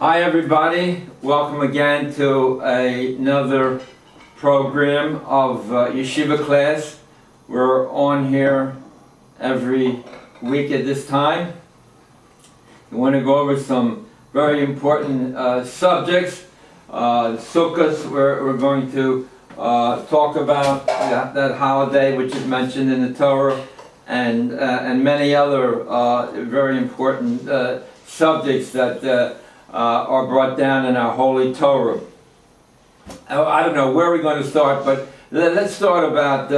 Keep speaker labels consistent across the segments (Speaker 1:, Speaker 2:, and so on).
Speaker 1: Hi everybody, welcome again to another program of Yeshiva class. We're on here every week at this time. We want to go over some very important subjects. Sukkot, we're going to talk about that holiday which is mentioned in the Torah, and many other very important subjects that are brought down in our Holy Torah. I don't know where we're going to start, but let's start about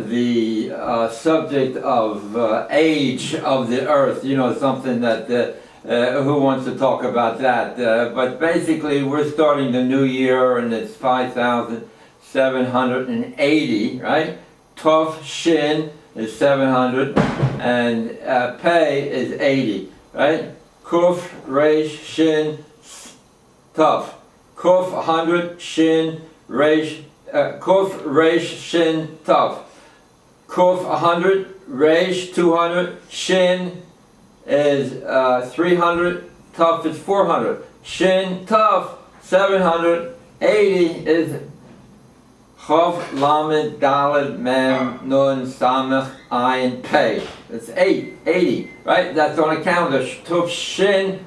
Speaker 1: the subject of age of the earth. You know, something that who wants to talk about that? But basically, we're starting the new year, and it's 5,780, right? Tov Shin is 700, and Pei is 80, right? Kuf, Reish, Shin, Tov. Kuf 100, Shin, Reish, Kuf, Reish, Shin, Tov. Kuf 100, Reish 200, Shin is 300, Tov is 400. Shin, Tov 780 is Chav, Lamed, Daled, Mem, Nun, Samech, Ayin, Pei. That's 80, right? That's on a calendar. Tov, Shin,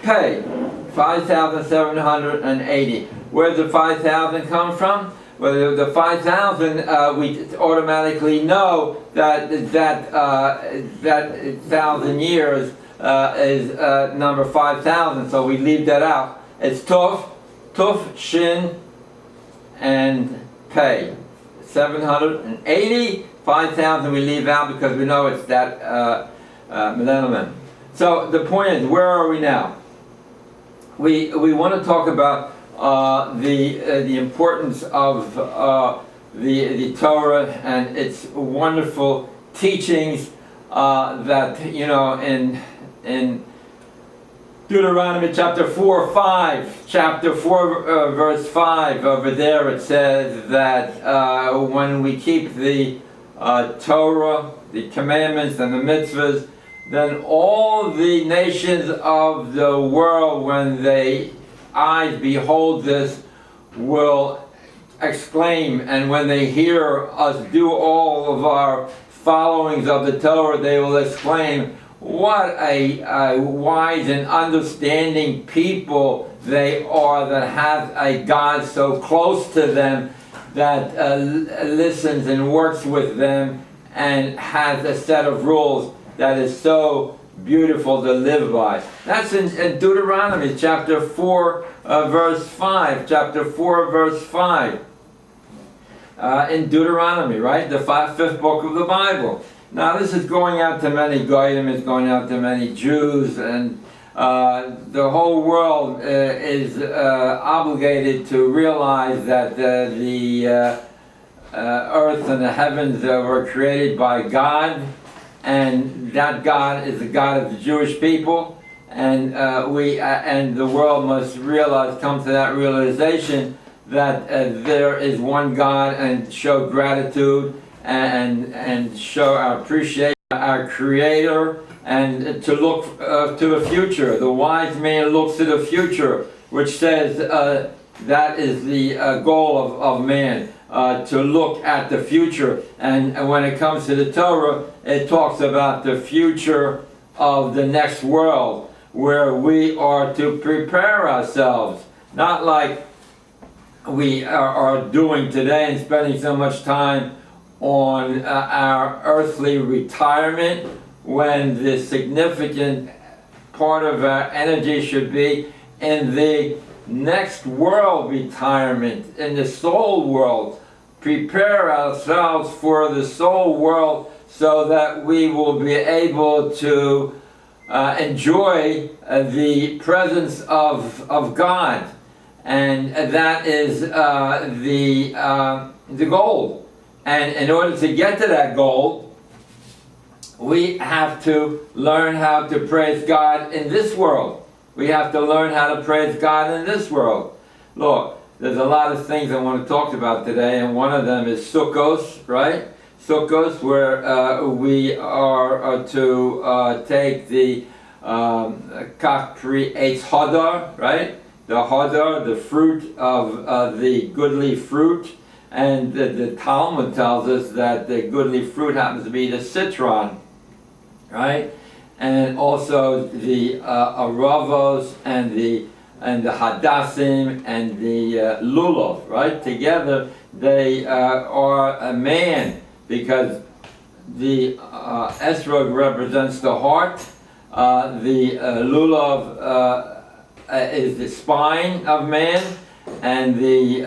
Speaker 1: Pei. 5,780. Where does the 5,000 come from? Well, the 5,000, we automatically know that 1,000 years is number 5,000, so we leave that out. It's Tov, Shin, and Pei. 780, 5,000 we leave out because we know it's that millennium. So the point is, where are we now? We want to talk about the importance of the Torah and its wonderful teachings that, you know, in Deuteronomy chapter 4, verse 5, over there it says that when we keep the Torah, the commandments and the mitzvahs, then all the nations of the world, when they eyes behold this, will exclaim, and when they hear us do all of our followings of the Torah, they will exclaim, what a wise and understanding people they are, that have a God so close to them, that listens and works with them and has a set of rules that is so beautiful to live by. That's in Deuteronomy chapter 4 verse 5. Chapter 4 verse 5. In Deuteronomy, right? The fifth book of the Bible. Now this is going out to many Goyim, it's going out to many Jews, and the whole world is obligated to realize that the earth and the heavens were created by God, and that God is the God of the Jewish people, and and the world must realize, come to that realization that there is one God, and show gratitude and show our appreciation our Creator, and to look to the future. The wise man looks to the future, which says that is the goal of man, to look at the future. And when it comes to the Torah, it talks about the future of the next world, where we are to prepare ourselves, not like we are doing today and spending so much time on our earthly retirement, when the significant part of our energy should be in the next world retirement, in the soul world. Prepare ourselves for the soul world so that we will be able to enjoy the presence of God, and that is the goal. And in order to get to that goal, we have to learn how to praise God in this world. We have to learn how to praise God in this world. Look, there's a lot of things I want to talk about today, and one of them is Sukkot, right? Sukkot, where we are to take the Kach creates hadar, right? The hadar, the fruit of the goodly fruit. And the Talmud tells us that the goodly fruit happens to be the citron, right? And also the aravos and the hadassim and the lulav, right? Together they are a man, because the esrog represents the heart, the lulav is the spine of man, and the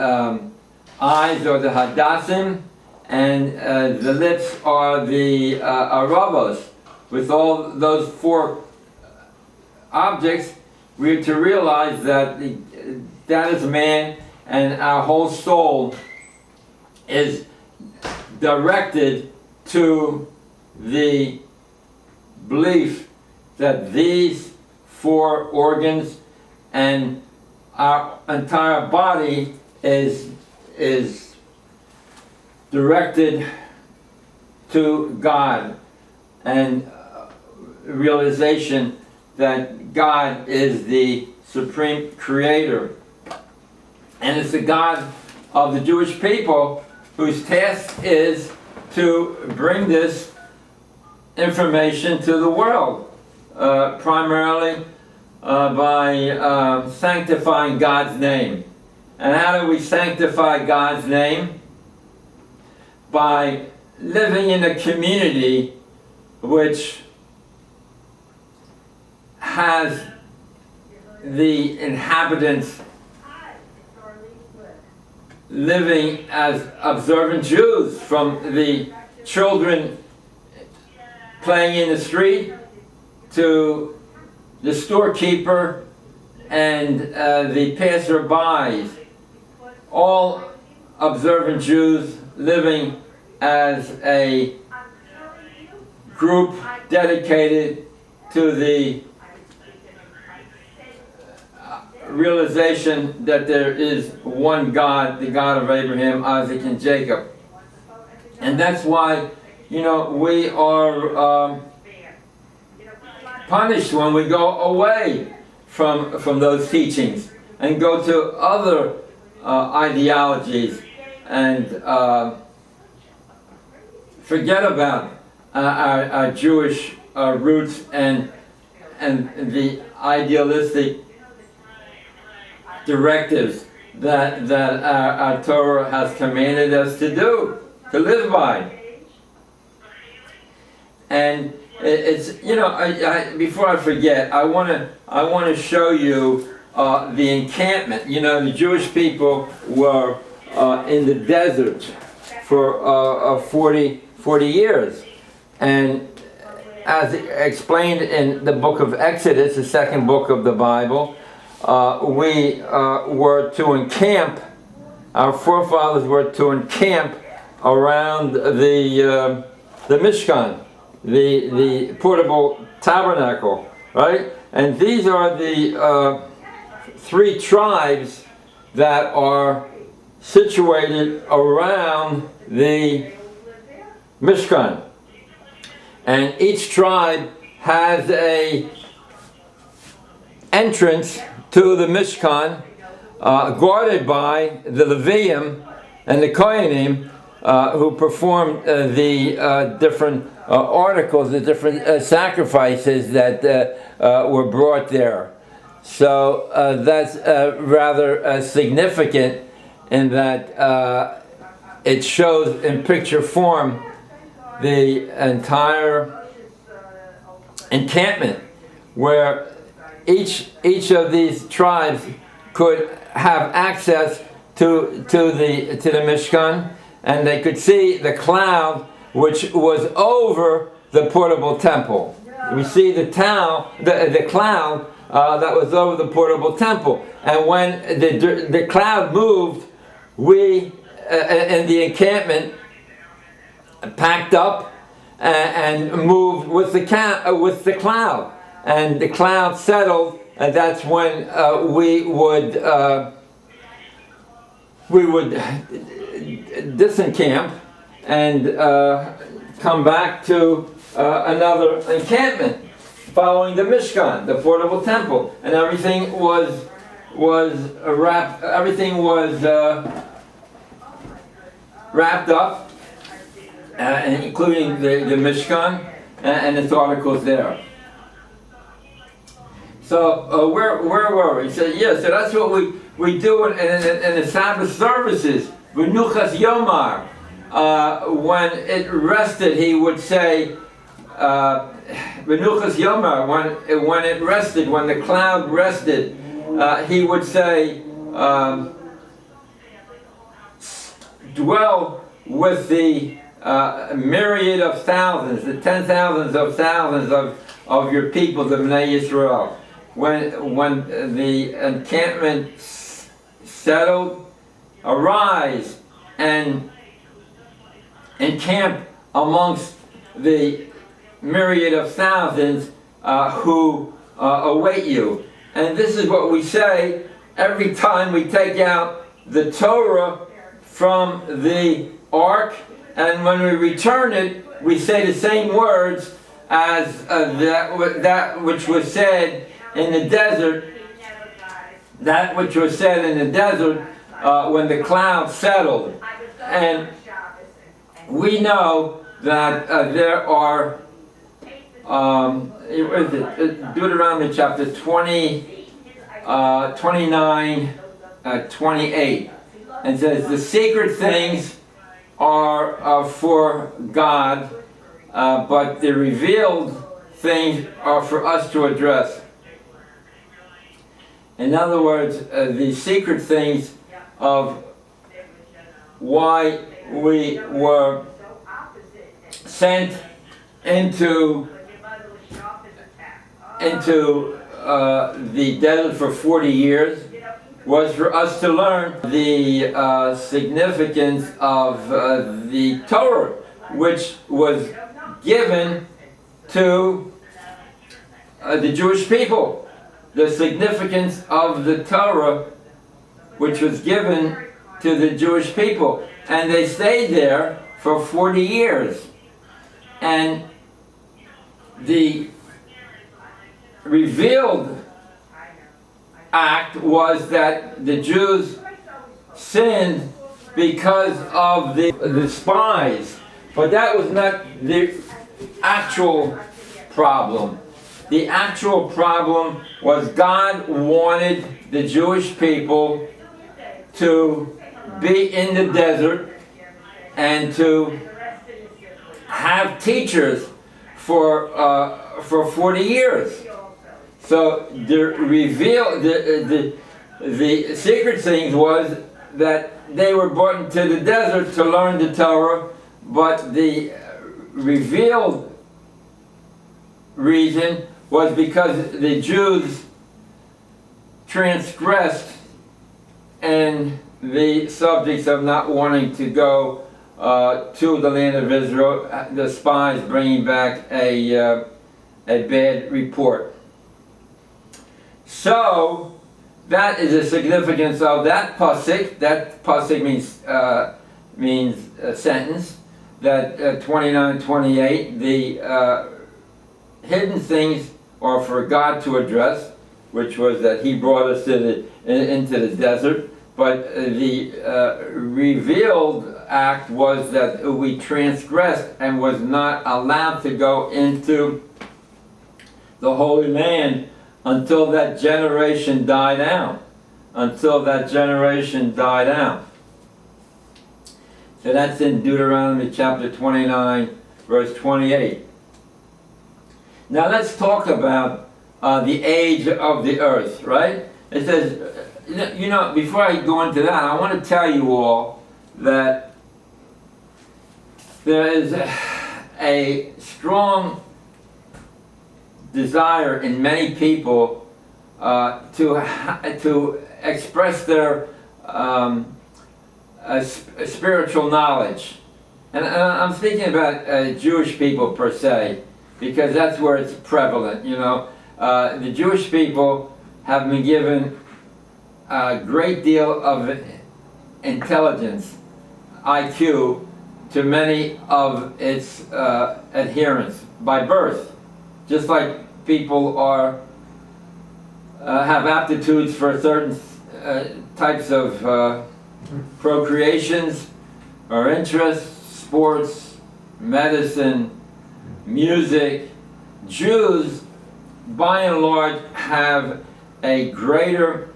Speaker 1: eyes are the hadassim, and the lips are the aravos. With all those four objects, we have to realize that that is man, and our whole soul is directed to the belief that these four organs and our entire body is directed to God, and realization that God is the supreme creator. And it's the God of the Jewish people whose task is to bring this information to the world, primarily by sanctifying God's name. And how do we sanctify God's name? By living in a community which has the inhabitants living as observant Jews, from the children playing in the street to the storekeeper and the passerbys, all observant Jews living as a group dedicated to the realization that there is one God, the God of Abraham, Isaac, and Jacob. And that's why, you know, we are punished when we go away from those teachings and go to other ideologies and forget about our Jewish roots and the idealistic directives that our Torah has commanded us to do, to live by. And it's, you know, before I forget, I want to show you the encampment. You know, the Jewish people were in the desert for 40 years, and as explained in the book of Exodus, the second book of the Bible, we were to encamp, our forefathers were to encamp around the Mishkan, the portable tabernacle, right? And these are the three tribes that are situated around the Mishkan. And each tribe has a entrance to the Mishkan, guarded by the Leviim and the Kohanim, who performed the different articles, the different sacrifices that were brought there. So that's rather significant in that it shows in picture form the entire encampment, where each of these tribes could have access to the Mishkan, and they could see the cloud which was over the portable temple. We see the cloud that was over the portable temple, and when the cloud moved, we in the encampment packed up and moved with the cloud, and the cloud settled, and that's when we would disencamp and come back to another encampment. following the Mishkan, the portable temple, and everything was wrapped. Everything was wrapped up, including the Mishkan and its articles there. So where were we? He said, yeah, so that's what we do in the Sabbath services. V'nuchas Yomar. When it rested, he would say, V'nuchas Yomar, when it rested, when the cloud rested, he would say, dwell with the myriad of thousands, the 10,000s of thousands of your people, the Bnei Yisrael. When the encampment settled, arise and encamp amongst the myriad of thousands who await you. And this is what we say every time we take out the Torah from the ark, and when we return it, we say the same words as that which was said in the desert, that which was said in the desert when the cloud settled. And we know that there are, Deuteronomy chapter 29, 28, and says, the secret things are for God, but the revealed things are for us to address. In other words, the secret things of why we were sent into the desert for 40 years was for us to learn the significance of the Torah, which was given to the Jewish people. The significance of the Torah, which was given to the Jewish people. And they stayed there for 40 years. And the revealed act was that the Jews sinned because of the spies. But that was not the actual problem. The actual problem was God wanted the Jewish people to be in the desert and to have teachers for 40 years. So the secret things was that they were brought into the desert to learn the Torah, but the revealed reason was because the Jews transgressed in the subjects of not wanting to go to the land of Israel, the spies bringing back a bad report. So that is the significance of that pasuk. That pasuk means a sentence. That 29, 28. The hidden things are for God to address, which was that He brought us into the desert. But the revealed act was that we transgressed and was not allowed to go into the Holy Land until that generation died out. Until that generation died out. So that's in Deuteronomy chapter 29, verse 28. Now let's talk about the age of the earth, right? It says, before I go into that, I want to tell you all that there is a strong desire in many people to express their spiritual knowledge. And I'm speaking about Jewish people per se, because that's where it's prevalent. The Jewish people have been given a great deal of intelligence, IQ, to many of its adherents by birth. Just like people are have aptitudes for certain types of procreations or interests, sports, medicine, music. Jews, by and large, have a greater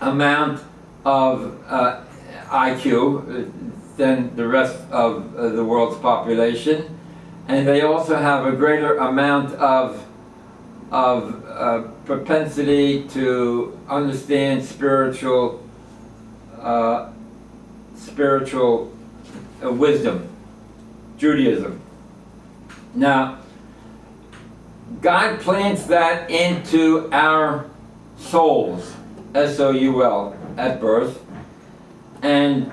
Speaker 1: amount of IQ than the rest of the world's population, and they also have a greater amount of propensity to understand spiritual wisdom, Judaism. Now, God plants that into our souls, S-O-U-L, at birth, and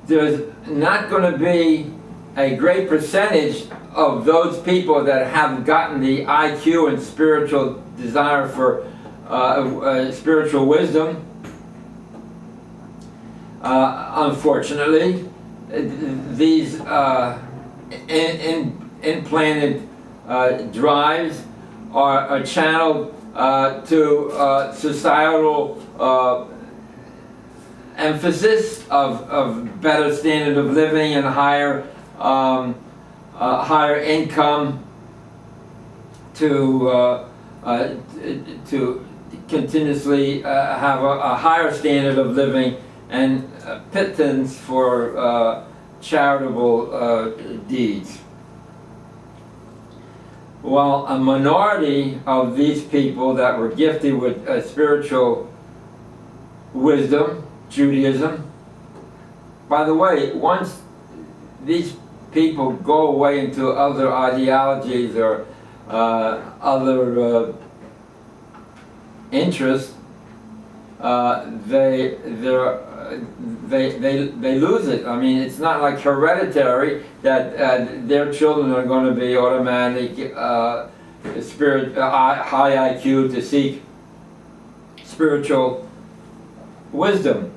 Speaker 1: there's not going to be a great percentage of those people that have gotten the IQ and spiritual desire for spiritual wisdom. Unfortunately, these implanted drives are channeled to societal emphasis of better standard of living and higher income to continuously have a higher standard of living and pittance for charitable deeds. While a minority of these people that were gifted with spiritual wisdom, Judaism, by the way, once these people go away into other ideologies or other interests, they lose it. I mean, it's not like hereditary that their children are going to be automatic high IQ to seek spiritual wisdom.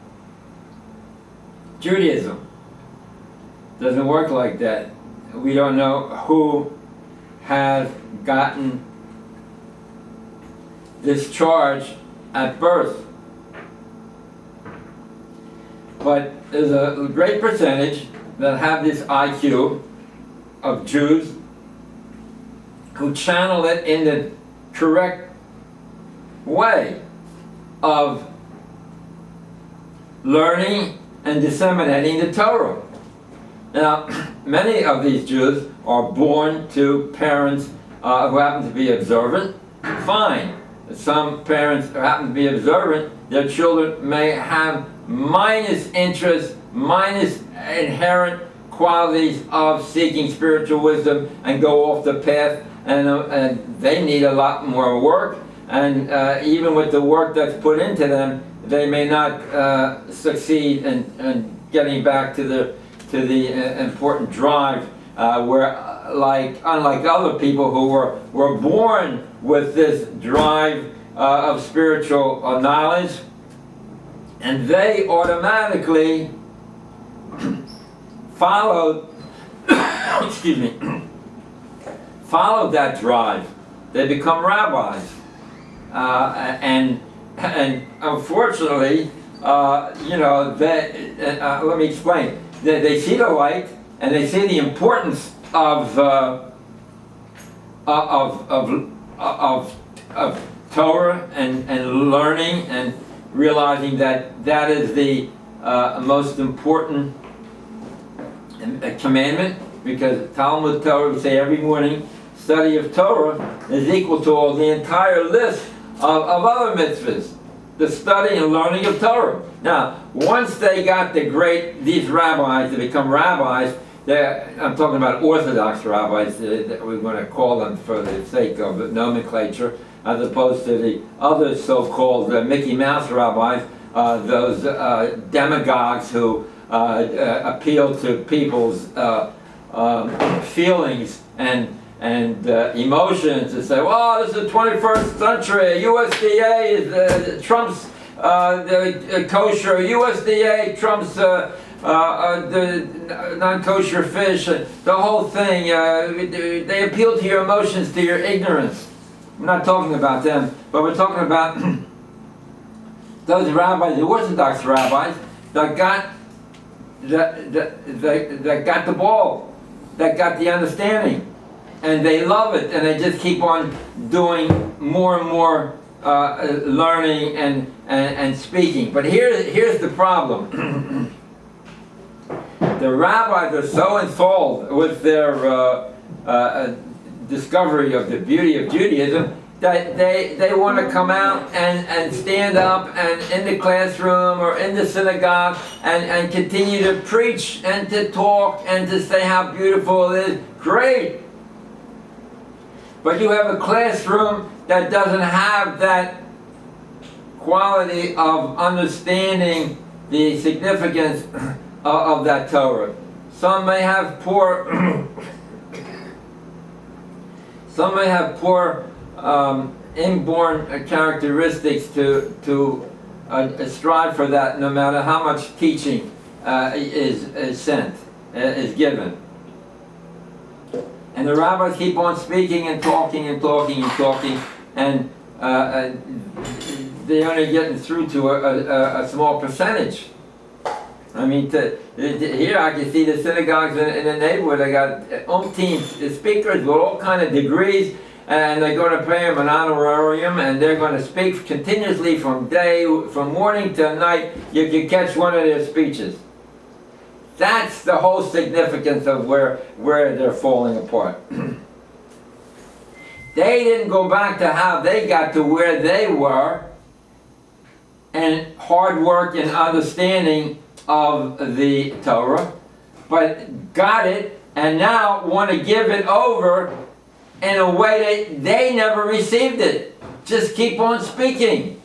Speaker 1: Judaism doesn't work like that. We don't know who has gotten this charge at birth. But there's a great percentage that have this IQ of Jews who channel it in the correct way of learning and disseminating the Torah. Now, many of these Jews are born to parents who happen to be observant. Fine. Some parents who happen to be observant, their children may have minus interest, minus inherent qualities of seeking spiritual wisdom and go off the path, and they need a lot more work, and even with the work that's put into them, they may not succeed in getting back to the important drive where, unlike other people who were born with this drive of spiritual knowledge, and they automatically followed excuse me, followed that drive. They become rabbis, and unfortunately, let me explain. They see the light and they see the importance of Torah and learning and realizing that is the most important commandment, because Talmud Torah, we say every morning, study of Torah is equal to all the entire list of other mitzvahs, the study and learning of Torah. Now, once they got these rabbis to become rabbis, I'm talking about Orthodox rabbis, that we're going to call them for the sake of nomenclature, as opposed to the other so-called Mickey Mouse rabbis, those demagogues who appeal to people's feelings and emotions, and say, well, this is the 21st century, USDA trumps the kosher, USDA trumps the non-kosher fish, the whole thing. They appeal to your emotions, to your ignorance. We're not talking about them, but we're talking about those rabbis, the Orthodox rabbis, that got that got the ball, that got the understanding, and they love it, and they just keep on doing more and more learning and speaking. But here's the problem. The rabbis are so enthralled with their discovery of the beauty of Judaism that they want to come out and stand up and in the classroom or in the synagogue and continue to preach and to talk and to say how beautiful it is. Great! But you have a classroom that doesn't have that quality of understanding the significance of that Torah. Some may have poor inborn characteristics to strive for that, no matter how much teaching is given. And the rabbis keep on speaking and talking and talking and talking, and they're only getting through to a small percentage. I mean, here I can see the synagogues in the neighborhood. They got umpteen speakers with all kind of degrees, and they're going to pay them an honorarium, and they're going to speak continuously from morning till night. You can catch one of their speeches. That's the whole significance of where they're falling apart. They didn't go back to how they got to where they were, and hard work and understanding of the Torah, but got it and now want to give it over in a way that they never received it. Just keep on speaking,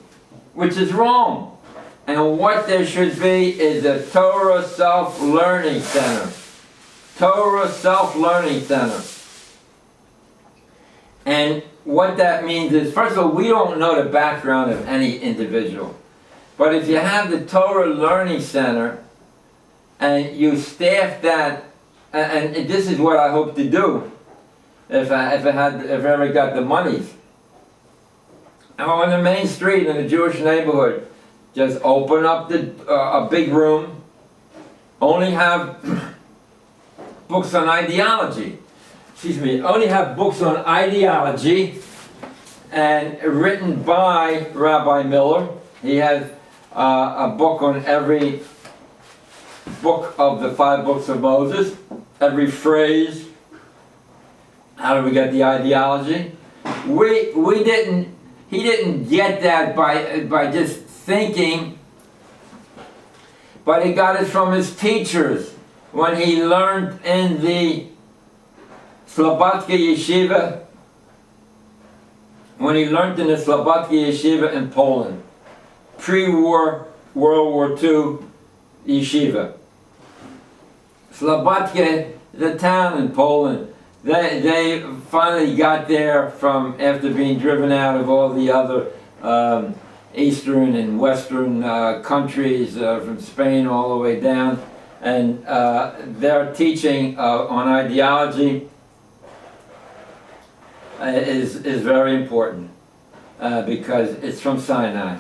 Speaker 1: which is wrong. And what there should be is a Torah self-learning center. Torah self-learning center. And what that means is, first of all, we don't know the background of any individual. But if you have the Torah Learning Center and you staff that, and this is what I hope to do if I ever got the monies. On the main street in a Jewish neighborhood, just open up a big room, only have books on ideology. Only have books on ideology and written by Rabbi Miller. He has a book on every book of the 5 books of Moses, every phrase. How do we get the ideology? He didn't get that by just thinking, but he got it from his teachers when he learned in the Slobodka Yeshiva, in Poland. Pre-war, World War II yeshiva. Slobodka, the town in Poland, they finally got there from after being driven out of all the other Eastern and Western countries, from Spain all the way down, and their teaching on ideology is very important because it's from Sinai.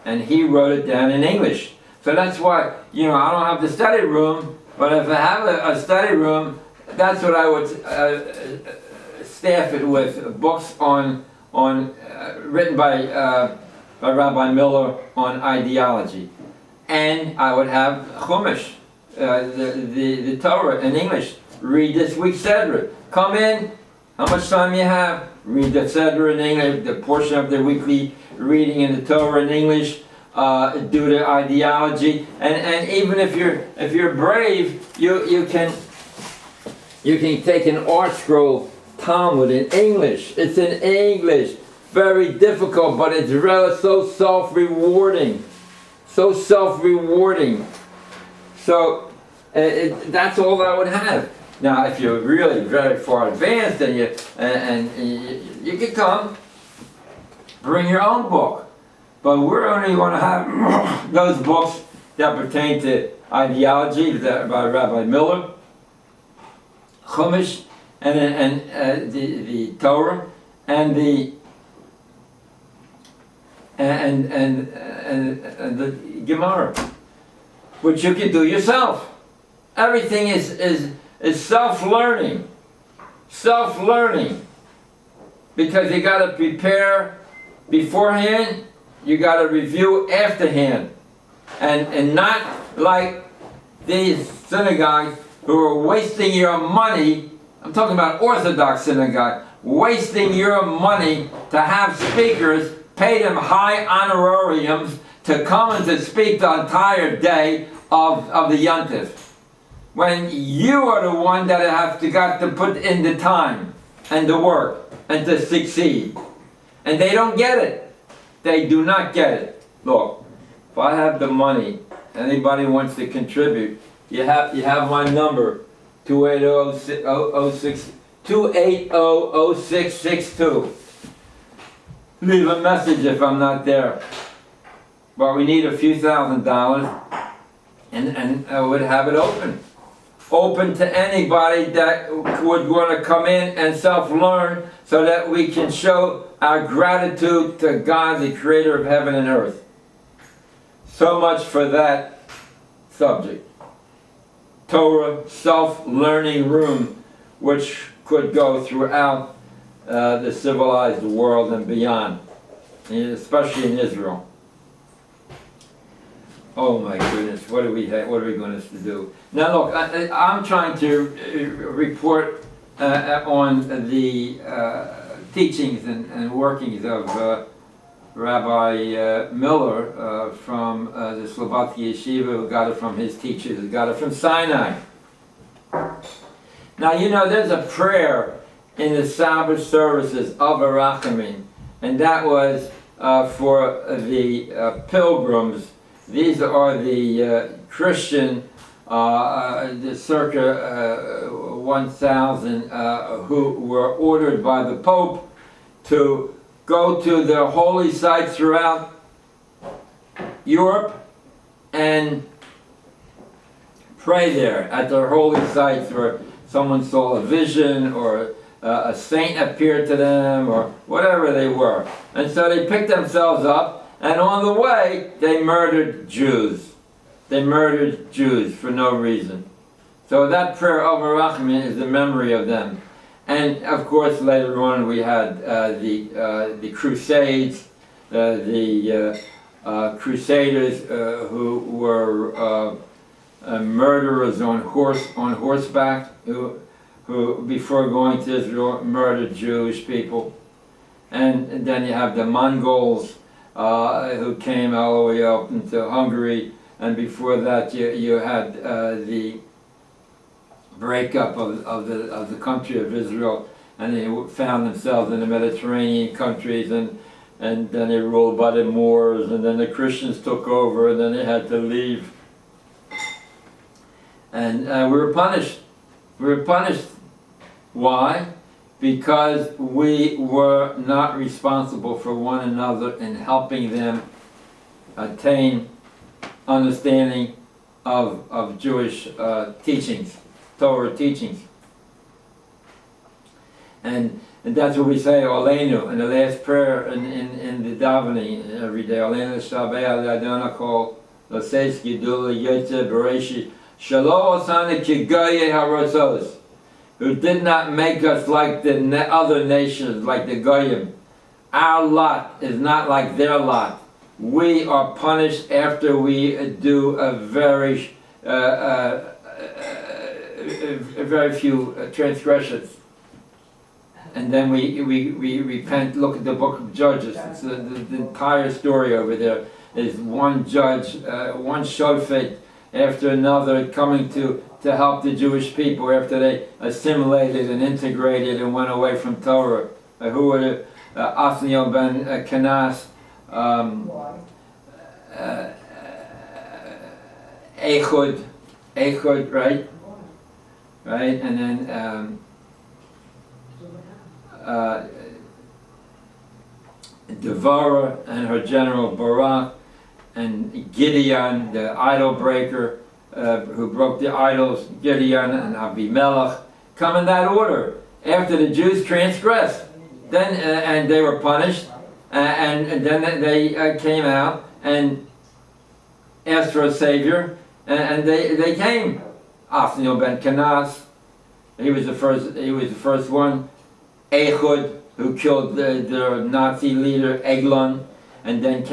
Speaker 1: And he wrote it down in English. So that's why, I don't have the study room, but if I have a study room, that's what I would staff it with, books written by Rabbi Miller on ideology. And I would have Chumash, the Torah in English. Read this week's Sedra. Come in, how much time you have? Read the Sedra in English, the portion of the weekly reading in the Torah in English, do the ideology, and even if you're brave, you can take an art scroll Talmud in English. It's in English, very difficult, but it's so self-rewarding, so that's all I would have. Now, if you're really very far advanced, and you can come. Bring your own book. But we're only going to have those books that pertain to ideology by Rabbi Millers, Chumash, and the Torah, and the Gemara, which you can do yourself. Everything is self-learning. Self-learning. Because you got to prepare beforehand, you got to review afterhand. And not like these synagogues who are wasting your money. I'm talking about Orthodox synagogue, wasting your money to have speakers, pay them high honorariums to come and to speak the entire day of the Yontif. When you are the one that got to put in the time and the work and to succeed. And they don't get it. They do not get it. Look, if I have the money, anybody wants to contribute, you have my number, 280-0662. Leave a message if I'm not there. But we need a few $1,000s, and I would have it open. Open to anybody that would want to come in and self-learn so that we can show our gratitude to God, the creator of heaven and earth. So much for that subject. Torah, self-learning room, which could go throughout the civilized world and beyond, especially in Israel. Oh my goodness, what are we going to do? Now look, I'm trying to report on the teachings and workings of Rabbi Miller from the Slovakia Yeshiva, who got it from his teachers, who got it from Sinai. Now you know there's a prayer in the Sabbath services of Arachamim, and that was for the pilgrims. These are the Christian, the circa 1,000 who were ordered by the Pope to go to the holy sites throughout Europe and pray there at their holy sites where someone saw a vision or a saint appeared to them or whatever they were. And so they picked themselves up, and on the way they murdered Jews. They murdered Jews for no reason. So that prayer of Arachmin is the memory of them. And of course later on we had the Crusades, the Crusaders who were murderers on horseback, who before going to Israel murdered Jewish people. And then you have the Mongols who came all the way up into Hungary, and before that you had the breakup of the country of Israel, and they found themselves in the Mediterranean countries, and then they ruled by the Moors, and then the Christians took over, and then they had to leave. And we were punished. We were punished. Why? Because we were not responsible for one another in helping them attain understanding of Jewish teachings, Torah teachings. And that's what we say, Oleinu, in the last prayer in the davening every day. Oleinu Shabbat Adonai Kol L'Seis Gidul Yotze Bereishit Shelo Osana Kigoye Harotzos, who did not make us like the other nations, like the Goyim. Our lot is not like their lot. We are punished after we do a very few transgressions. And then we repent. Look at the book of Judges. It's the entire story over there. Is one judge, one shofet after another coming to help the Jewish people after they assimilated and integrated and went away from Torah. Who were the Othniel ben Kenas, Ehud, right? Right, and then Devorah and her general Barak, and Gideon, the idol breaker, who broke the idols, Gideon and Rabbi Millers, come in that order. After the Jews transgressed, then and they were punished, and then they came out and asked for a savior, and they came. Othniel ben Kenaz, he was the first one. Ehud, who killed the Nazi leader Eglon, and then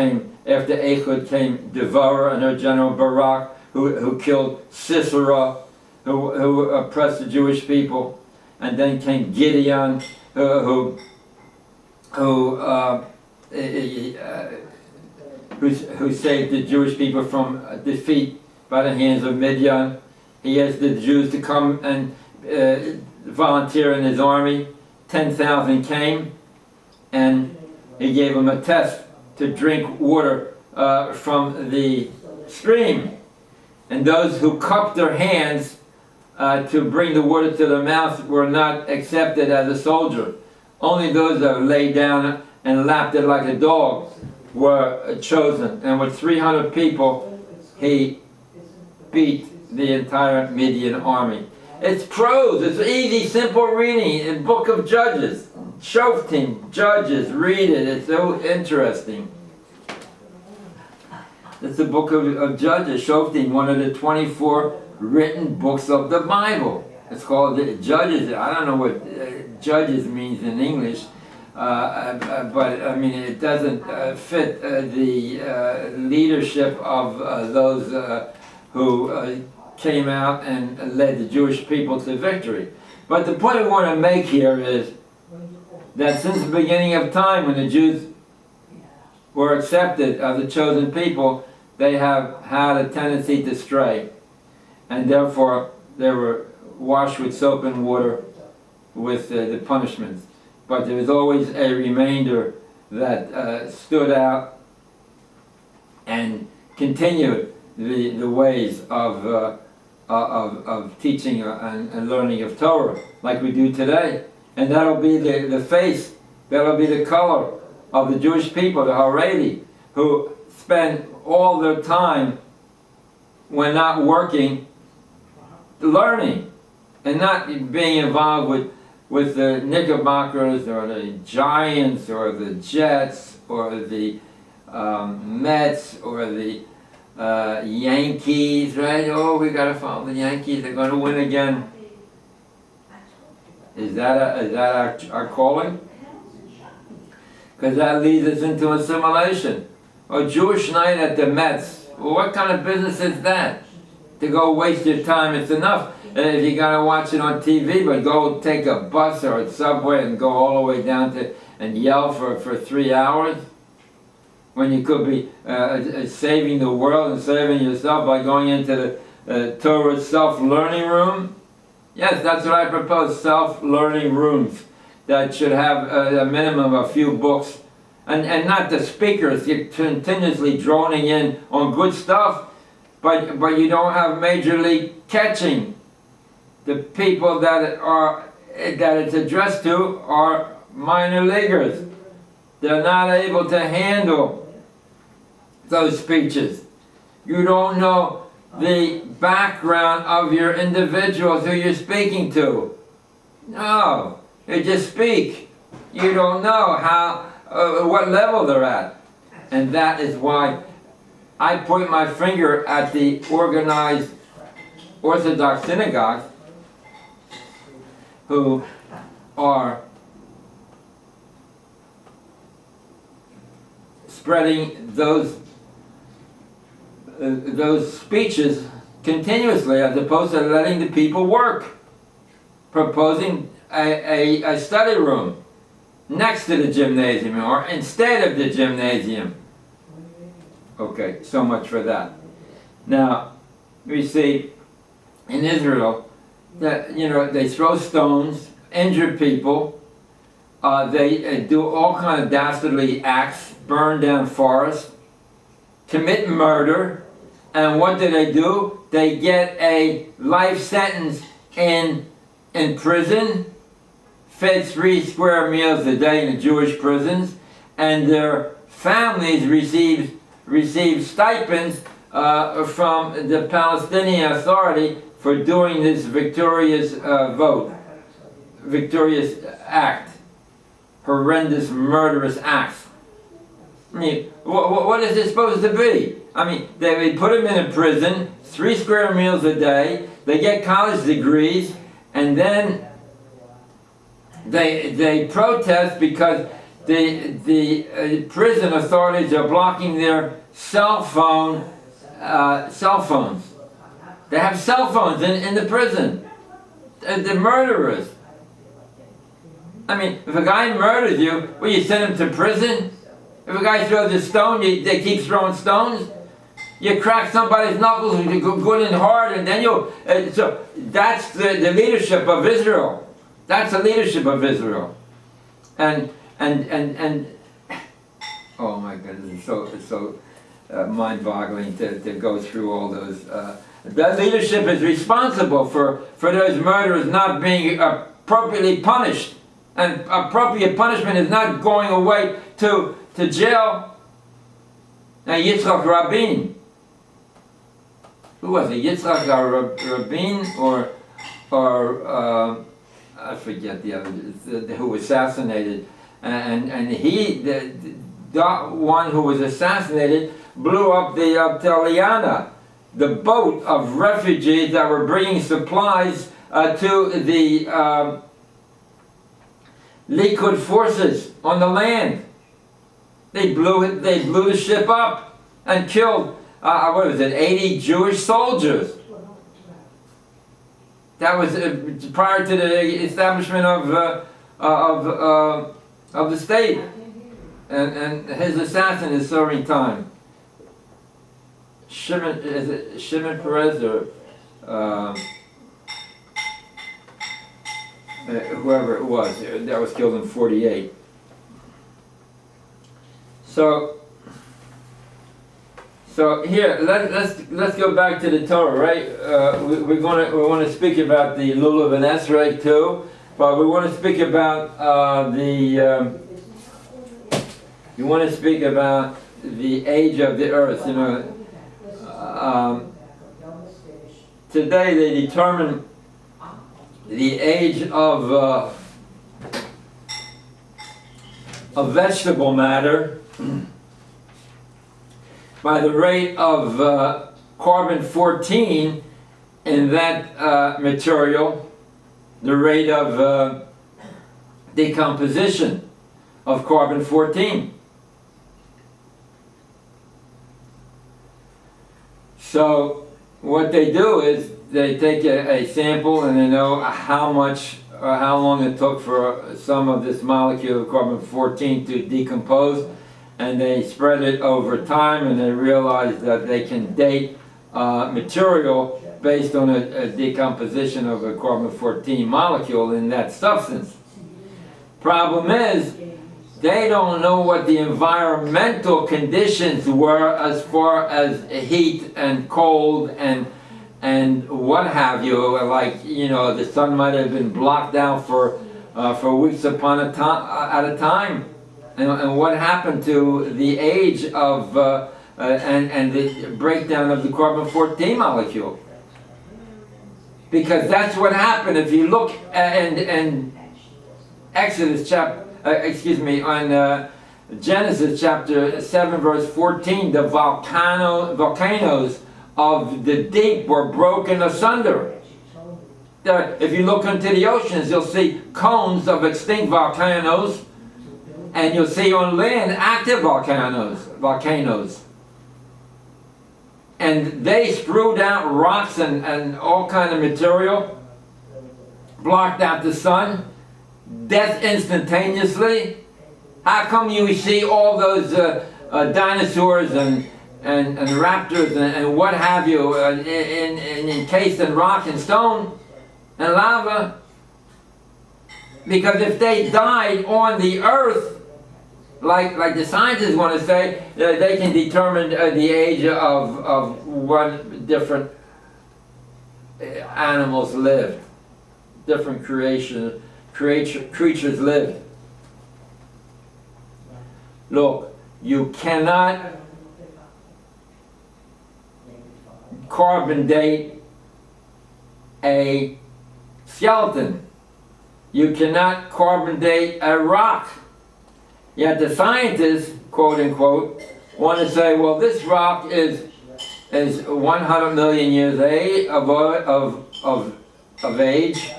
Speaker 1: after Ehud came Devorah and her general Barak, who killed Sisera, who oppressed the Jewish people, and then came Gideon, who saved the Jewish people from defeat by the hands of Midian. He asked the Jews to come and volunteer in his army. 10,000 came, and he gave them a test to drink water from the stream. And those who cupped their hands to bring the water to their mouth were not accepted as a soldier. Only those that lay down and lapped it like a dog were chosen. And with 300 people, he beat the entire Midian army. It's prose, it's easy, simple reading. In Book of Judges, Shoftim, Judges, read it, it's so interesting. It's the Book of Judges, Shoftim, one of the 24 written books of the Bible. It's called Judges. I don't know what Judges means in English, but I mean it doesn't fit the leadership of those who came out and led the Jewish people to victory. But the point I want to make here is that since the beginning of time, when the Jews were accepted as the chosen people, they have had a tendency to stray, and therefore they were washed with soap and water with the punishments. But there was always a remainder that stood out and continued the ways of teaching and learning of Torah, like we do today. And that'll be the face, that'll be the color of the Jewish people, the Haredi, who spend all their time, when not working, learning, and not being involved with the Knickerbockers or the Giants or the Jets or the Mets or the Yankees, right? Oh, we gotta follow the Yankees, they're gonna win again. Is that our calling? Because that leads us into assimilation. A Jewish night at the Mets, well, what kind of business is that? To go waste your time, it's enough if you gotta watch it on TV, but go take a bus or a subway and go all the way down to and yell for 3 hours, when you could be saving the world and saving yourself by going into the Torah self-learning room. Yes, that's what I propose, self-learning rooms that should have a minimum of a few books, and not the speakers. You're continuously droning in on good stuff, but you don't have major league catching. The people that it's addressed to are minor leaguers. They're not able to handle those speeches. You don't know the background of your individuals who you're speaking to. No, you just speak. You don't know how, what level they're at. And that is why I point my finger at the organized Orthodox synagogues who are spreading those speeches continuously, as opposed to letting the people work, proposing a study room next to the gymnasium or instead of the gymnasium. Okay, so much for that. Now, we see in Israel that, they throw stones, injure people, they do all kind of dastardly acts, burn down forests, commit murder, and what do? They get a life sentence in prison, fed 3 square meals a day in the Jewish prisons, and their families receive stipends from the Palestinian Authority for doing this victorious victorious act, horrendous, murderous acts. I mean, what is it supposed to be? I mean, they put them in a prison, 3 square meals a day, they get college degrees, and then they protest because the prison authorities are blocking their cell phones. They have cell phones in the prison. The murderers. I mean, if a guy murders you, will you send him to prison? If a guy throws a stone, they keep throwing stones. You crack somebody's knuckles good and hard, and then you'll... so that's the leadership of Israel. That's the leadership of Israel. And oh my goodness, it's so mind-boggling to go through all those. That leadership is responsible for those murderers not being appropriately punished. And appropriate punishment is not going away to jail. Now Yitzhak Rabin, who was it? Yitzhak Rabin or I forget the other, who was assassinated, and he, the one who was assassinated, blew up the Teliana, the boat of refugees that were bringing supplies to the Likud forces on the land. They blew the ship up and killed, what was it, 80 Jewish soldiers. That was prior to the establishment of the state, and his assassin is serving time. Shimon Peres or whoever it was that was killed in 48. So here, let's go back to the Torah, right? We want to speak about the Lulav and Esrei too, but we want to speak about you want to speak about the age of the earth. You know, today they determine the age of vegetable matter by the rate of carbon-14 in that material, the rate of decomposition of carbon-14. So what they do is they take a sample and they know how much or how long it took for some of this molecule of carbon-14 to decompose, and they spread it over time, and they realize that they can date material based on a decomposition of a carbon-14 molecule in that substance. Problem is, they don't know what the environmental conditions were as far as heat and cold and what have you. Like, you know, the sun might have been blocked out for weeks upon at a time. And what happened to the age of and the breakdown of the carbon-14 molecule? Because that's what happened. If you look in Exodus on Genesis chapter 7 verse 14, the volcanoes of the deep were broken asunder. If you look into the oceans, you'll see cones of extinct volcanoes, and you'll see on land active volcanoes. And they spewed out rocks and all kind of material, blocked out the sun, death instantaneously. How come you see all those dinosaurs and raptors and what have you encased in rock and stone and lava? Because if they died on the earth, like the scientists want to say, they can determine the age of what different animals lived, different creatures lived. Look, you cannot carbon date a skeleton. You cannot carbon date a rock. Yet the scientists, quote unquote, want to say, well, this rock is 100 million years of age,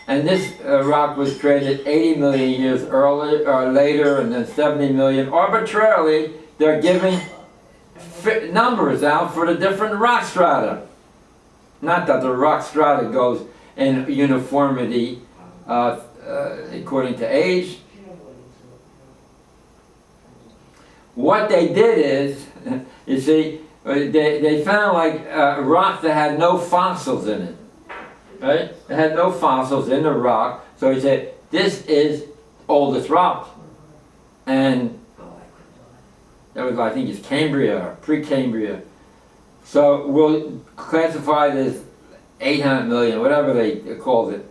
Speaker 1: and this rock was created 80 million years earlier or later, and then 70 million. Arbitrarily, they're giving numbers out for the different rock strata. Not that the rock strata goes in uniformity according to age. What they did is, you see, they found like rock that had no fossils in it, right? It had no fossils in the rock, so he said, this is oldest rock. And that was, I think it's Cambria, pre-Cambria. So we'll classify it as 800 million, whatever they called it.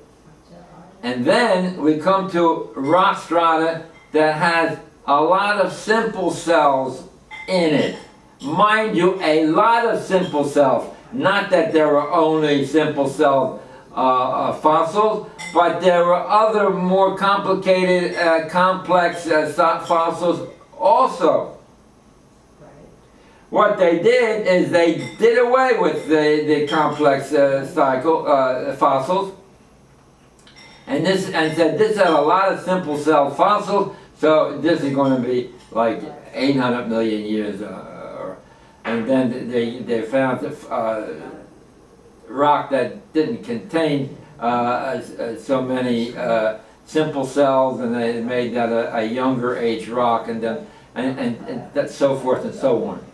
Speaker 1: And then we come to rock strata that has a lot of simple cells in it. Mind you, a lot of simple cells. Not that there were only simple cell fossils, but there were other more complicated, complex fossils also. What they did is they did away with the complex fossils, and said this had a lot of simple cell fossils, so this is going to be like 800 million years. And then they found rock that didn't contain so many simple cells, and they made that a younger age rock, and then and that so forth and so on.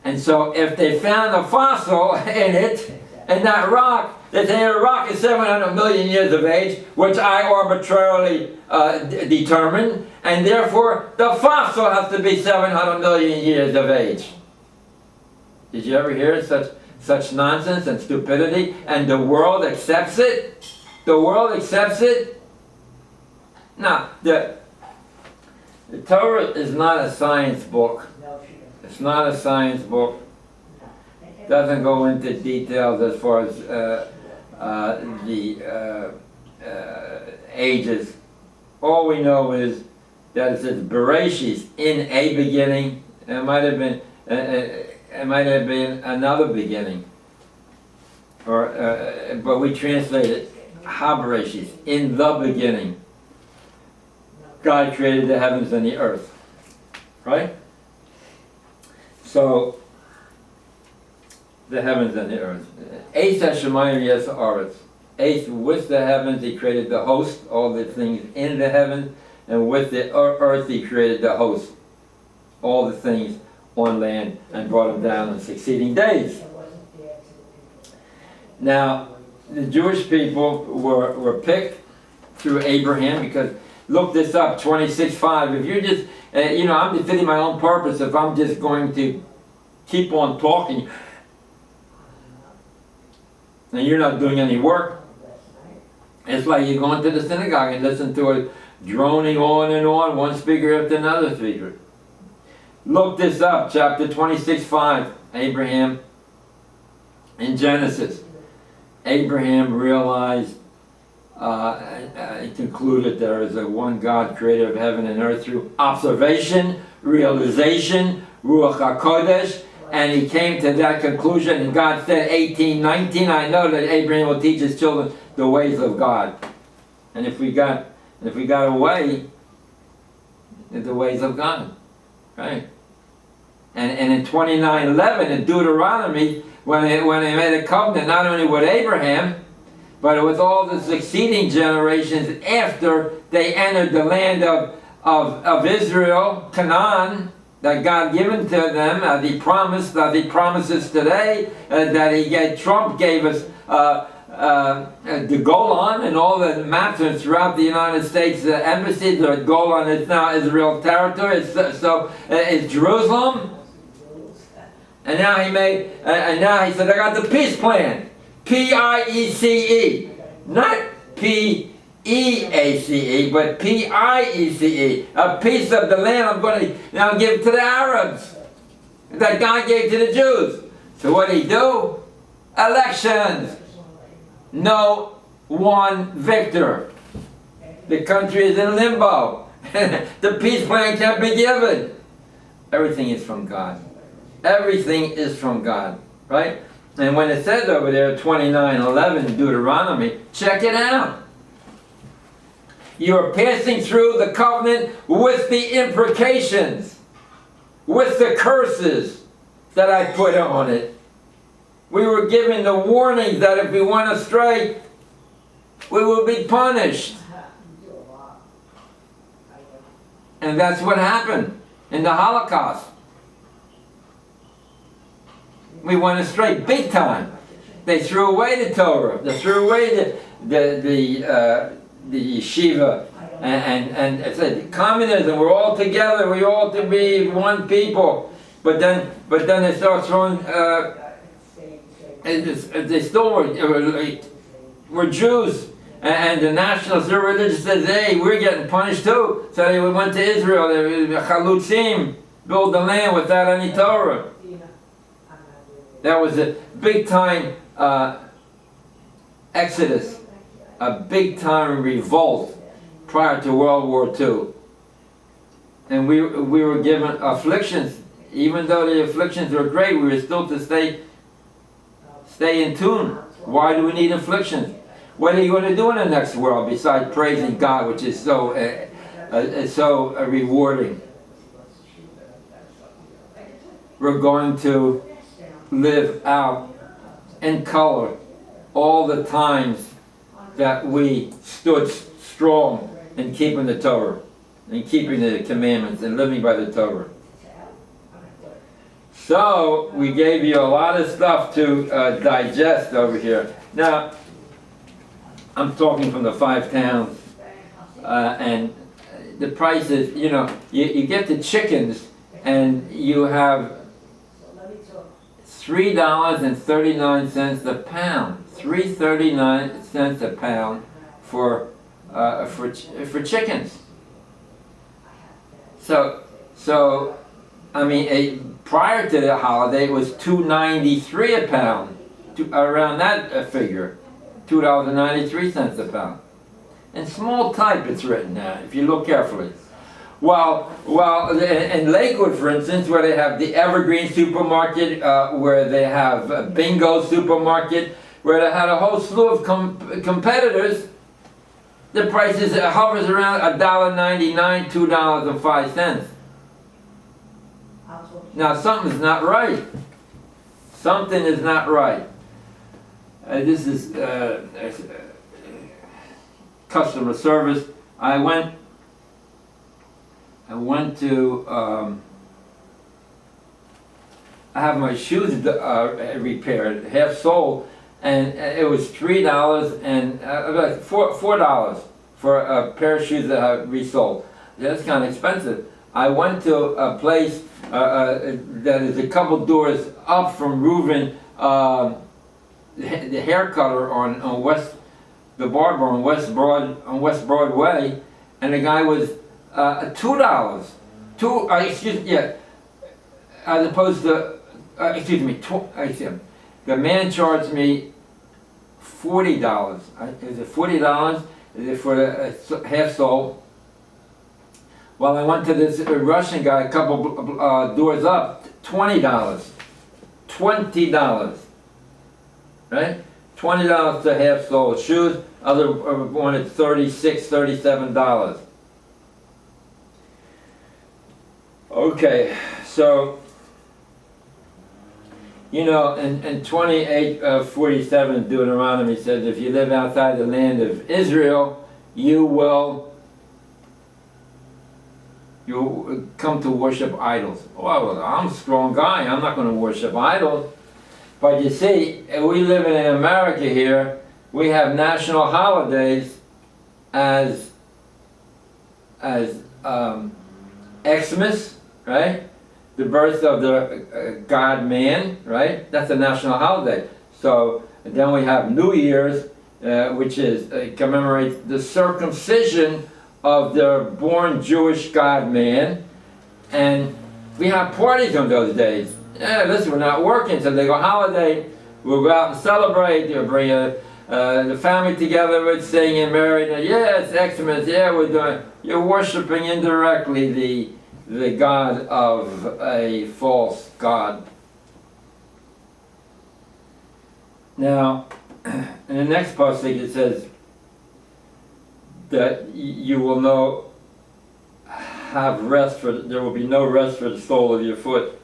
Speaker 1: And so if they found a fossil in it, in that rock, they say the rock is 700 million years of age, which I arbitrarily determined, and therefore the fossil has to be 700 million years of age. Did you ever hear such nonsense and stupidity? And the world accepts it? The world accepts it? Now, the Torah is not a science book. It's not a science book. It doesn't go into details as far as the ages. All we know is that it says Bereshis, in a beginning. It might have been another beginning, or but we translate it Ha-Bereshis, in the beginning. God created the heavens and the earth, right? So, the heavens and the earth. Eis HaShemayim Yes Haaretz. Eis, with the heavens, he created the host, all the things in the heavens, and with the earth, he created the host, all the things on land, and brought them down in succeeding days. Now, the Jewish people were picked through Abraham, because look this up, 26:5. If you're just, I'm defeating my own purpose if I'm just going to keep on talking and you're not doing any work. It's like you're going to the synagogue and listen to it droning on and on, one speaker after another speaker. Look this up, chapter 26:5, Abraham in Genesis. Abraham realized, concluded there is a one God, creator of heaven and earth, through observation, realization, Ruach HaKodesh, and he came to that conclusion, and God said, 18:19, I know that Abraham will teach his children the ways of God. And if we got away, the ways of God, right? And in 29:11 in Deuteronomy, when they made a covenant not only with Abraham, but with all the succeeding generations after they entered the land of Israel, Canaan, that God given to them, as he promises today, that Trump gave us the Golan and all the maps throughout the United States embassies. The Golan is now Israel territory, it's Jerusalem. And now he said, I got the peace plan. P-I-E-C-E. Not P-E-A-C-E, but P-I-E-C-E. A piece of the land I'm going to now give to the Arabs that God gave to the Jews. So what did he do? Elections. No one victor. The country is in limbo. The peace plan can't be given. Everything is from God. Everything is from God, right? And when it says over there, 29:11, Deuteronomy, check it out. You are passing through the covenant with the imprecations, with the curses that I put on it. We were given the warning that if we went astray, we will be punished. And that's what happened in the Holocaust. We went astray big time. They threw away the Torah. They threw away the Yeshiva, and it said communism. We're all together. We all to be one people. But then they start throwing. They still were Jews, and the nationalists, the religious said, "Hey, we're getting punished too." So they went to Israel. They Chalutzim, build the land without any Torah. That was a big time exodus, a big time revolt prior to World War II. And we were given afflictions. Even though the afflictions were great, we were still to stay in tune. Why do we need afflictions? What are you going to do in the next world besides praising God, which is so rewarding? We're going to live out in color all the times that we stood strong in keeping the Torah, and keeping the commandments, and living by the Torah. So, we gave you a lot of stuff to digest over here. Now, I'm talking from the 5 towns, and the prices, you know, you get the chickens, and you have $3.39 a pound. $3.39 a pound for chickens. So I mean, prior to the holiday, it was $2.93 a pound, around that figure, $2.93 a pound. In small type, it's written now, if you look carefully. While in Lakewood, for instance, where they have the Evergreen supermarket, where they have a Bingo supermarket, where they had a whole slew of competitors, the prices hovers around $1.99, $2.05. Now something's not right. Something is not right. This is customer service. I went to I have my shoes repaired, half soled, and it was $3 and $4 for a pair of shoes that I resold. That's kind of expensive. I went to a place that is a couple doors up from Reuven, the hair cutter on the barber on West Broadway, and the guy was $2. As opposed to the man charged me $40. Is it $40? Is it for the half sole? Well, I went to this Russian guy a couple doors up, $20. $20. Right? $20 to half sole shoes. Other wanted $36, $37. Okay, so you know, in 28:47, Deuteronomy says, if you live outside the land of Israel, you'll come to worship idols. Well, I'm a strong guy. I'm not going to worship idols. But you see, we live in America here. We have national holidays as Xmas, right? The birth of the God-man, right? That's a national holiday. So then we have New Year's, which is commemorates the circumcision of the born Jewish God-man, and we have parties on those days. Yeah, listen, we're not working, so they go holiday. We'll go out and celebrate. You'll bring the family together with singing and married. Yeah, it's Xmas. Yeah, we're doing. You're worshiping indirectly the God of a false God. Now, in the next passage it says that you will have rest there will be no rest for the sole of your foot.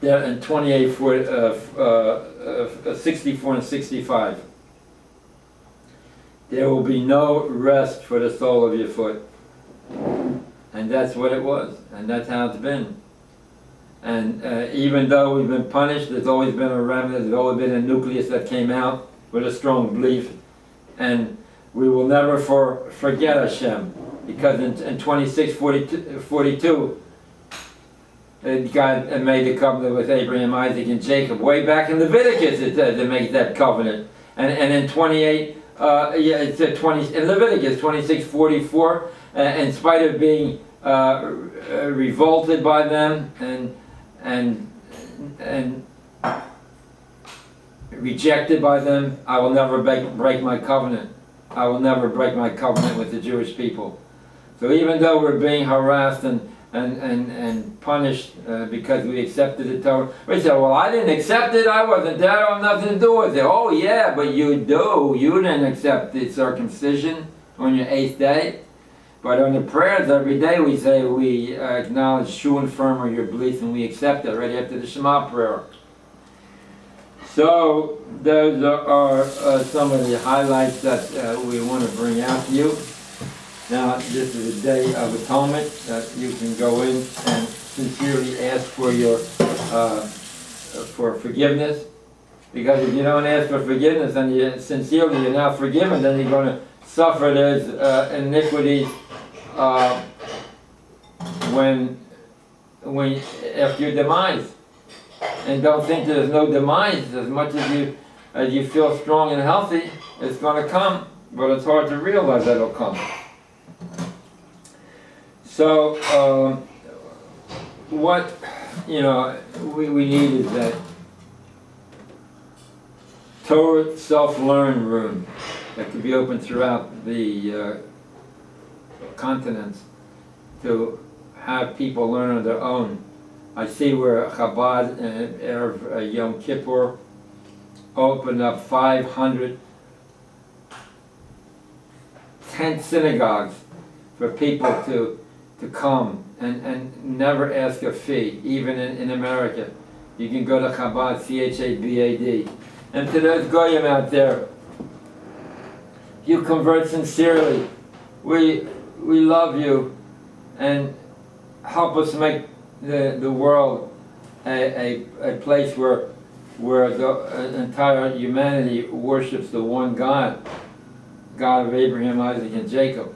Speaker 1: There in 64 and 65. There will be no rest for the sole of your foot. And that's what it was, and that's how it's been. And even though we've been punished, there's always been a remnant, there's always been a nucleus that came out with a strong belief. And we will never forget Hashem, because in 26:42, God made the covenant with Abraham, Isaac, and Jacob. Way back in Leviticus it says to make that covenant. And in 28, it said in Leviticus 26:44, in spite of being revolted by them and rejected by them, I will never break my covenant. I will never break my covenant with the Jewish people. So even though we're being harassed and punished because we accepted the Torah, we say, well, I didn't accept it, I wasn't there, I have nothing to do with it. Oh yeah, but you do. You didn't accept the circumcision on your 8th day. But on the prayers every day we say we acknowledge true and firm of your belief, and we accept it right after the Shema prayer. So those are some of the highlights that we want to bring out to you. Now this is a day of atonement that you can go in and sincerely ask for your for forgiveness. Because if you don't ask for forgiveness and you're not forgiven, then you're going to suffer those iniquities when after your demise. And don't think there's no demise. As much as you feel strong and healthy, it's going to come, but it's hard to realize that it'll come. So what we need is that Torah self-learn room that could be open throughout the continents to have people learn on their own. I see where Chabad and Erev Yom Kippur opened up 500 tent synagogues for people to come and never ask a fee, even in America. You can go to Chabad, Chabad. And to those goyim out there, you convert sincerely. We love you, and help us make the world a place where the entire humanity worships the one God, God of Abraham, Isaac, and Jacob.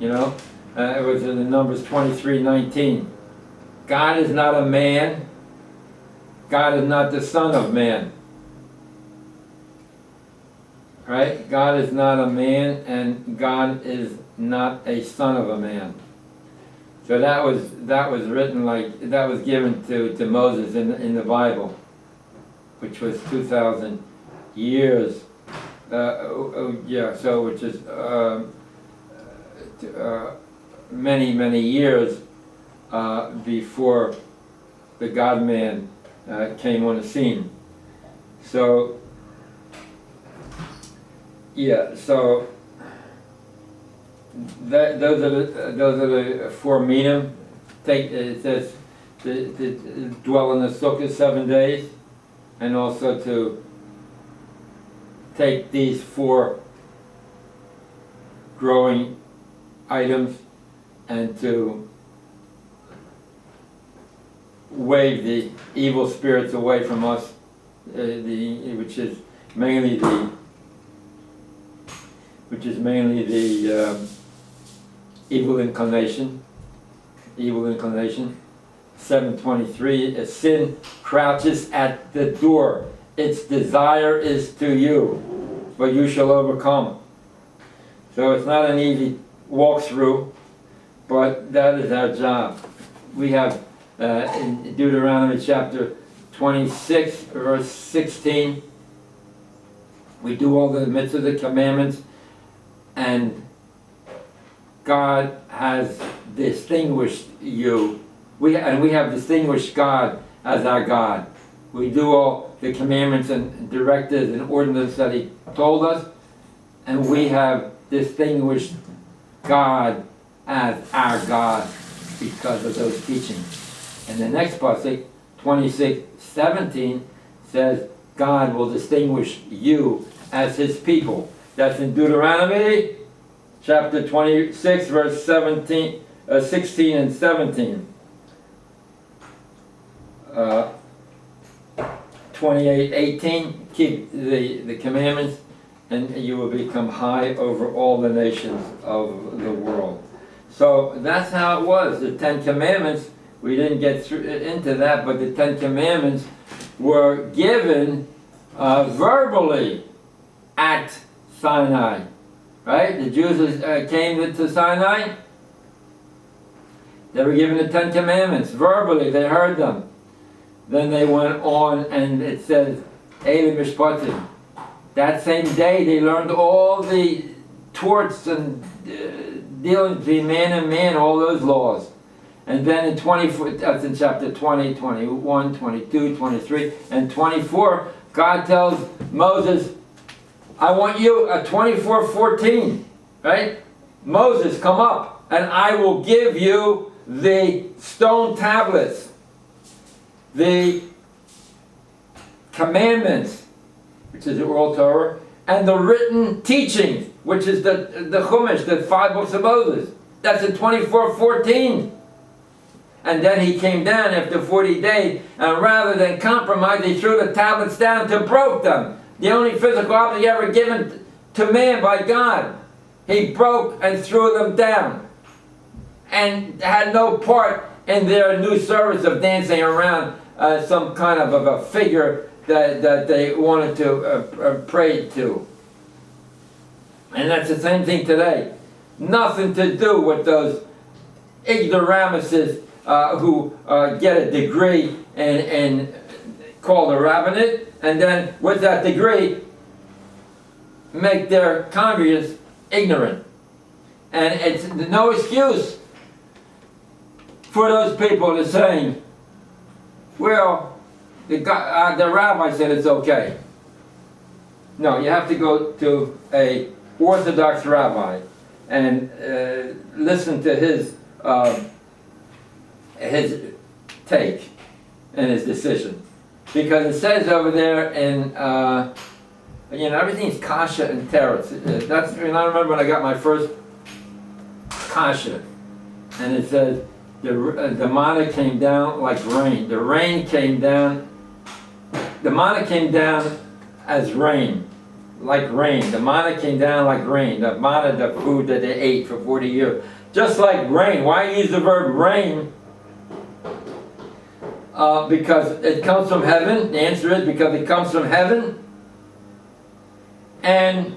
Speaker 1: It was in the Numbers 23:19. God is not a man. God is not the son of man. Right? God is not a man, and God is not a son of a man. So that was written that was given to Moses in the Bible, which was 2,000 years. So which is many years before the God-man came on the scene. So so those are the four minim. It says to dwell in the sukkah 7 days, and also to take these 4 growing items and to wave the evil spirits away from us, which is mainly the evil inclination. 7:23. A sin crouches at the door. Its desire is to you, but you shall overcome. So it's not an easy walkthrough, but that is our job. We have in Deuteronomy chapter 26, verse 16. We do all the mitzvahs, the commandments, and God has distinguished you. We have distinguished God as our God. We do all the commandments and directives and ordinances that He told us, and we have distinguished God as our God because of those teachings. And the next pasuk, 26:17, says God will distinguish you as His people. That's in Deuteronomy chapter 26, verse 16 and 17. 28:18, keep the commandments, and you will become high over all the nations of the world. So that's how it was. The 10 Commandments, we didn't get into that, but the 10 Commandments were given verbally at Sinai. Right? The Jews came to Sinai. They were given the 10 Commandments verbally. They heard them. Then they went on, and it says, Eile Mishpatim. That same day, they learned all the torts and dealings between man and man, all those laws. And then in 24, that's in chapter 20, 21, 22, 23, and 24, God tells Moses, I want you at 24:14, right? Moses, come up, and I will give you the stone tablets, the commandments, which is the oral Torah, and the written teachings, which is the Chumash, the 5 books of Moses. That's in 24:14. And then he came down after 40 days, and rather than compromise, he threw the tablets down to broke them. The only physical object ever given to man by God. He broke and threw them down, and had no part in their new service of dancing around some kind of a figure that they wanted to pray to. And that's the same thing today. Nothing to do with those ignoramuses who get a degree and call the rabbinate, and then with that degree make their congregants ignorant. And it's no excuse for those people to saying, well, the rabbi said it's okay. No, you have to go to a Orthodox rabbi and listen to his take and his decision, because it says over there in everything's kasha and teretz. That's I remember when I got my first kasha, and it says the manna came down like rain. The rain came down. The manna came down as rain, like rain. The manna came down like rain. The manna, the food that they ate for 40 years, just like rain. Why use the verb rain? Because it comes from heaven. The answer is because it comes from heaven. And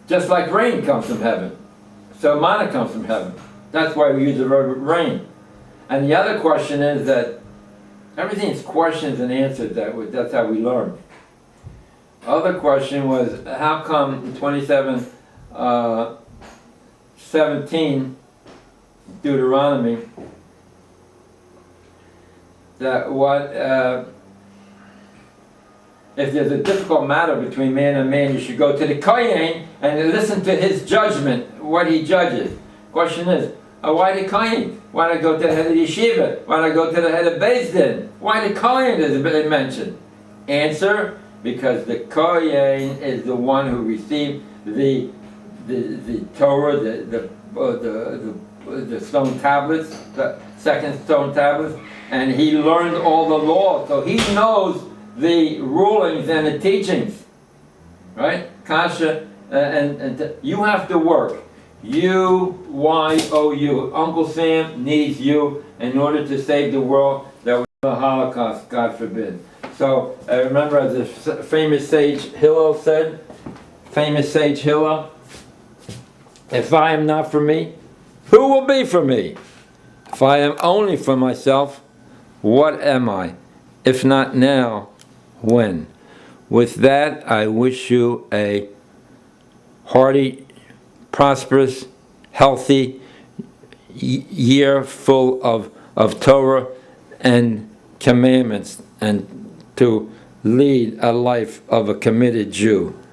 Speaker 1: just like rain comes from heaven. So manna comes from heaven. That's why we use the verb rain. And the other question is that everything is questions and answers. That's how we learn. Other question was, how come in 27:17 Deuteronomy, that if there's a difficult matter between man and man, you should go to the Kohen and listen to his judgment, what he judges. Question is, why the Kohen? Why not go to the head of the Yeshiva? Why not go to the head of Beis Din? Why the Kohen is mentioned? Answer, because the Kohen is the one who received the Torah, the stone tablets, the second stone tablets, and he learned all the law, so he knows the rulings and the teachings, right? Kasha, and you have to work. U-Y-O-U. Uncle Sam needs you in order to save the world. That was the Holocaust, God forbid. So remember, as the famous sage Hillel said, if I am not for me, who will be for me? If I am only for myself, what am I? If not now, when? With that, I wish you a hearty, prosperous, healthy year full of Torah and commandments, and to lead a life of a committed Jew.